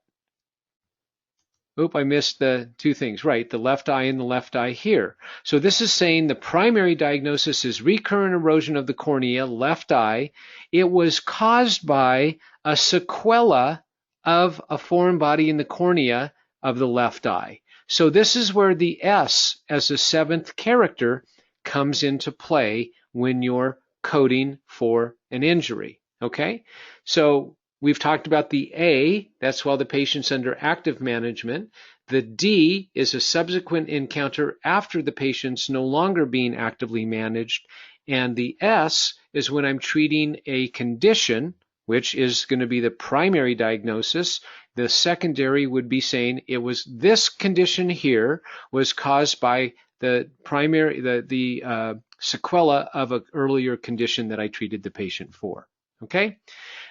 Oop, I missed the two things. Right, the left eye and the left eye here. So this is saying the primary diagnosis is recurrent erosion of the cornea, left eye. It was caused by a sequela of a foreign body in the cornea of the left eye. So this is where the S as a seventh character comes into play when you're coding for an injury. Okay, so we've talked about the A, that's while the patient's under active management. The D is a subsequent encounter after the patient's no longer being actively managed. And the S is when I'm treating a condition, which is going to be the primary diagnosis. The secondary would be saying it was this condition here was caused by the primary, the sequela of an earlier condition that I treated the patient for. Okay,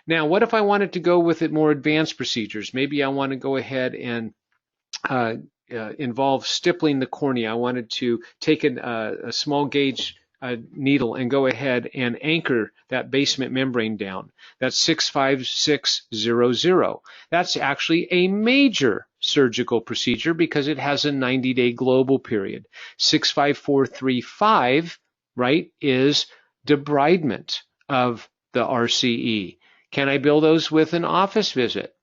now what if I wanted to go with it more advanced procedures? Maybe I want to go ahead and involve stippling the cornea. I wanted to take a small gauge needle and go ahead and anchor that basement membrane down. That's 65600. That's actually a major surgical procedure because it has a 90-day global period. 65435, right, is debridement of the RCE. Can I bill those with an office visit?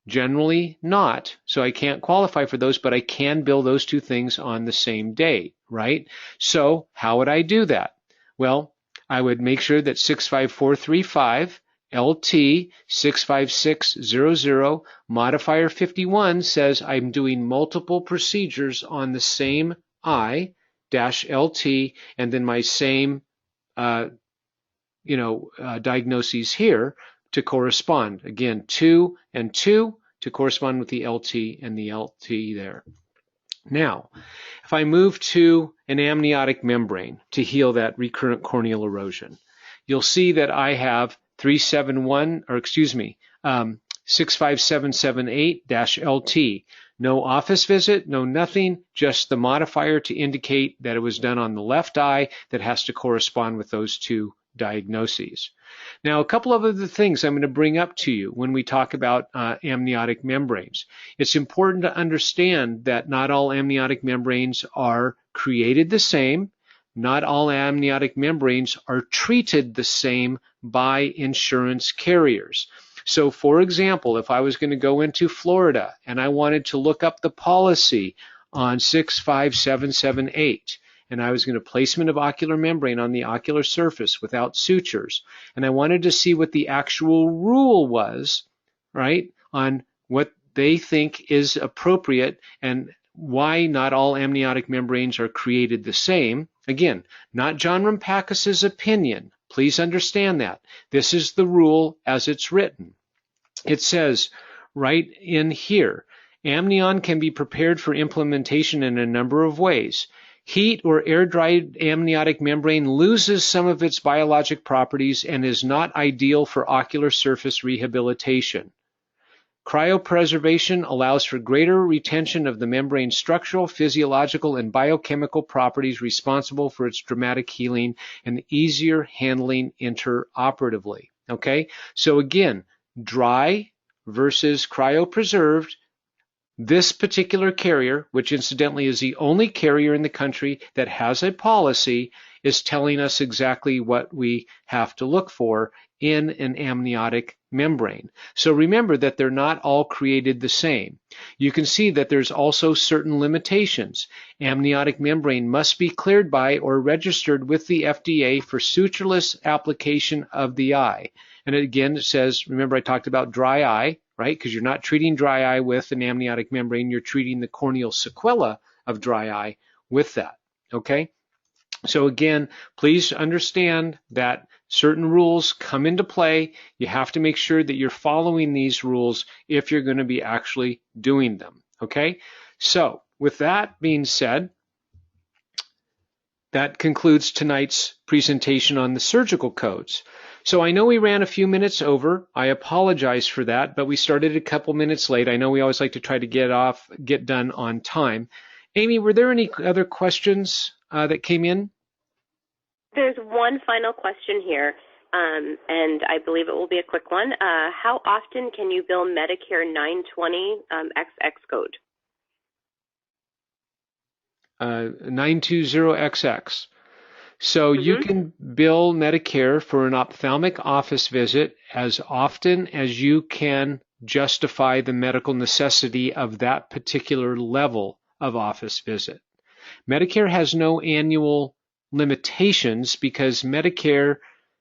Generally not, so I can't qualify for those, but I can bill those two things on the same day, right? So how would I do that? Well, I would make sure that 65435 LT 65600 modifier 51 says I'm doing multiple procedures on the same eye dash LT, and then my same diagnoses here to correspond. Again, 2 and 2 to correspond with the LT and the LT there. Now, if I move to an amniotic membrane to heal that recurrent corneal erosion, you'll see that I have 65778-LT. No office visit, no nothing, just the modifier to indicate that it was done on the left eye that has to correspond with those two diagnoses. Now, a couple of other things I'm going to bring up to you when we talk about amniotic membranes. It's important to understand that not all amniotic membranes are created the same. Not all amniotic membranes are treated the same by insurance carriers. So, for example, if I was going to go into Florida and I wanted to look up the policy on 65778, and I was going to placement of ocular membrane on the ocular surface without sutures, and I wanted to see what the actual rule was, right, on what they think is appropriate and why not all amniotic membranes are created the same. Again, not John Rumpakis' opinion. Please understand that. This is the rule as it's written. It says right in here, amnion can be prepared for implementation in a number of ways. Heat or air-dried amniotic membrane loses some of its biologic properties and is not ideal for ocular surface rehabilitation. Cryopreservation allows for greater retention of the membrane's structural, physiological, and biochemical properties responsible for its dramatic healing and easier handling interoperatively. Okay, so again, dry versus cryopreserved. This particular carrier, which incidentally is the only carrier in the country that has a policy, is telling us exactly what we have to look for in an amniotic membrane. So remember that they're not all created the same. You can see that there's also certain limitations. Amniotic membrane must be cleared by or registered with the FDA for sutureless application of the eye. And again, it says, remember I talked about dry eye, right? Because you're not treating dry eye with an amniotic membrane, you're treating the corneal sequela of dry eye with that, okay? So again, please understand that certain rules come into play. You have to make sure that you're following these rules if you're going to be actually doing them, okay? So with that being said, that concludes tonight's presentation on the surgical codes. So I know we ran a few minutes over. I apologize for that, but we started a couple minutes late. I know we always like to try to get done on time. Amy, were there any other questions that came in? There's one final question here, and I believe it will be a quick one. How often can you bill Medicare 920 XX code? 920XX. So you can bill Medicare for an ophthalmic office visit as often as you can justify the medical necessity of that particular level of office visit. Medicare has no annual limitations because Medicare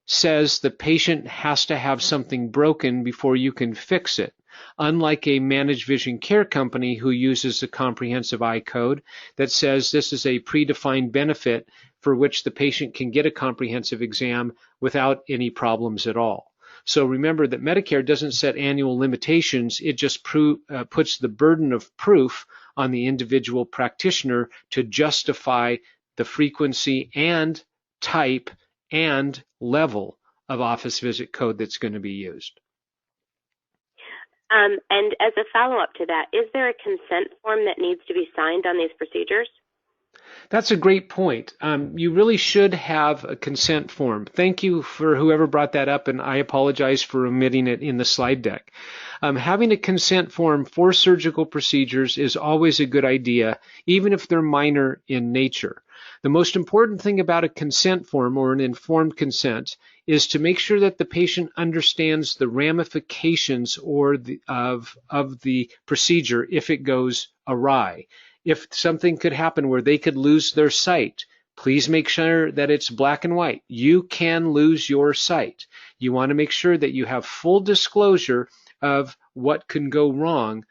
says the patient has to have something broken before you can fix it. Unlike a managed vision care company who uses a comprehensive eye code that says this is a predefined benefit for which the patient can get a comprehensive exam without any problems at all. So remember that Medicare doesn't set annual limitations, it just puts the burden of proof on the individual practitioner to justify the frequency and type and level of office visit code that's going to be used. And as a follow-up to that, is there a consent form that needs to be signed on these procedures? That's a great point. You really should have a consent form. Thank you for whoever brought that up, and I apologize for omitting it in the slide deck. Having a consent form for surgical procedures is always a good idea, even if they're minor in nature. The most important thing about a consent form or an informed consent is to make sure that the patient understands the ramifications of the procedure if it goes awry. If something could happen where they could lose their sight, please make sure that it's black and white. You can lose your sight. You want to make sure that you have full disclosure of what can go wrong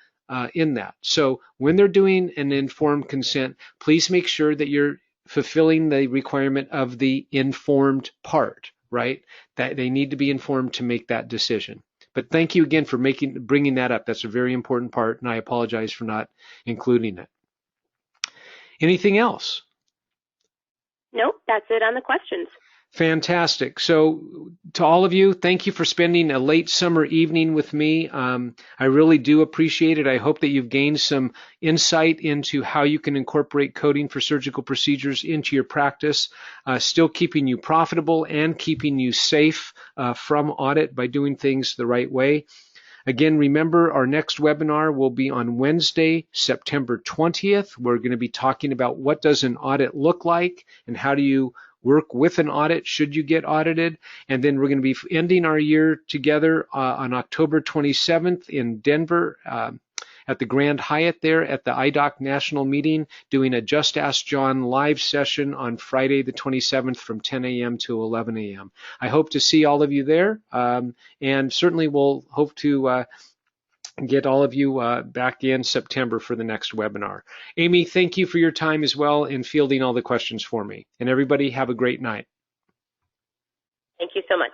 in that. So when they're doing an informed consent, please make sure that you're fulfilling the requirement of the informed part, right? That they need to be informed to make that decision. But thank you again for bringing that up. That's a very important part, and I apologize for not including it. Anything else? Nope, that's it on the questions. Fantastic. So to all of you, thank you for spending a late summer evening with me. I really do appreciate it. I hope that you've gained some insight into how you can incorporate coding for surgical procedures into your practice, still keeping you profitable and keeping you safe from audit by doing things the right way. Again, remember our next webinar will be on Wednesday, September 20th. We're going to be talking about what does an audit look like and how do you work with an audit should you get audited. And then we're going to be ending our year together on October 27th in Denver at the Grand Hyatt there at the IDOC National Meeting, doing a Just Ask John live session on Friday the 27th from 10 a.m. to 11 a.m. I hope to see all of you there, and certainly we'll hope to get all of you back in September for the next webinar. Amy, thank you for your time as well in fielding all the questions for me. And everybody have a great night. Thank you so much.